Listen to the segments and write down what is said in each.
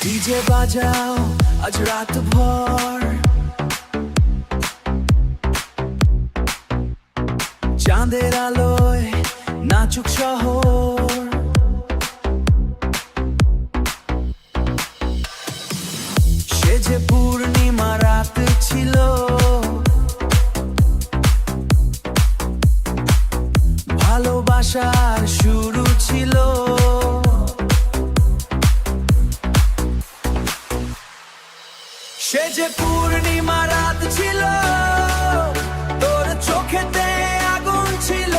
DJ বাজাও আজ রাত ভর, চাঁদের আলোয় নাচুক শহর। সে যে পূর্ণিমা রাত ছিল, ভালোবাসার শুরু ছিল। সে যে পূর্ণিমা রাত ছিল, তোর চোখেতে আগুন ছিল।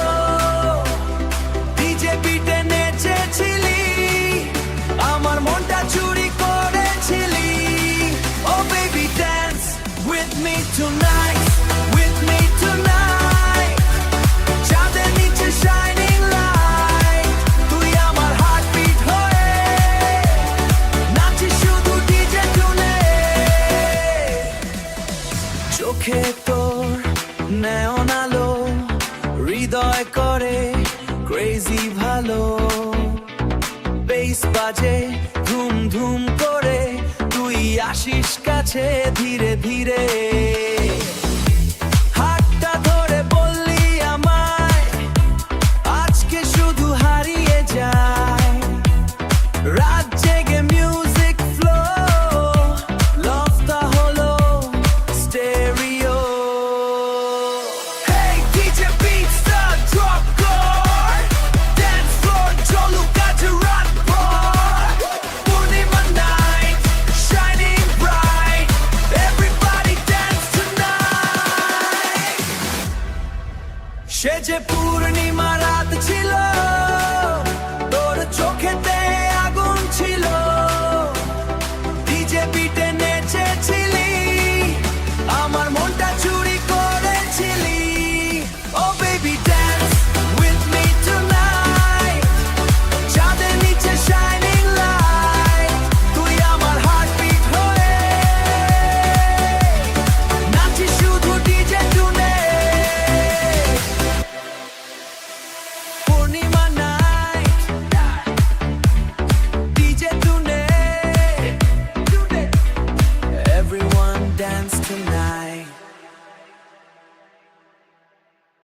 ডিজে বিটে নেচেছিলি, আমার মনটা চুরি করেছিলি। Oh baby dance with me tonight, with me tonight. চাঁদের নিচে shining light, তুই আমার heartbeat হয়ে নাচিস শুধু ডিজে টুনে। চোখে তোর নেয়ন আলো, হৃদয় করে ক্রেজি ভালো। বেস বাজে ধুম ধুম করে, তুই আসিস কাছে ধীরে ধীরে। হাতটা ধরে বললি আমায়, আজকে শুধু হারিয়ে যায়। রাত জেগে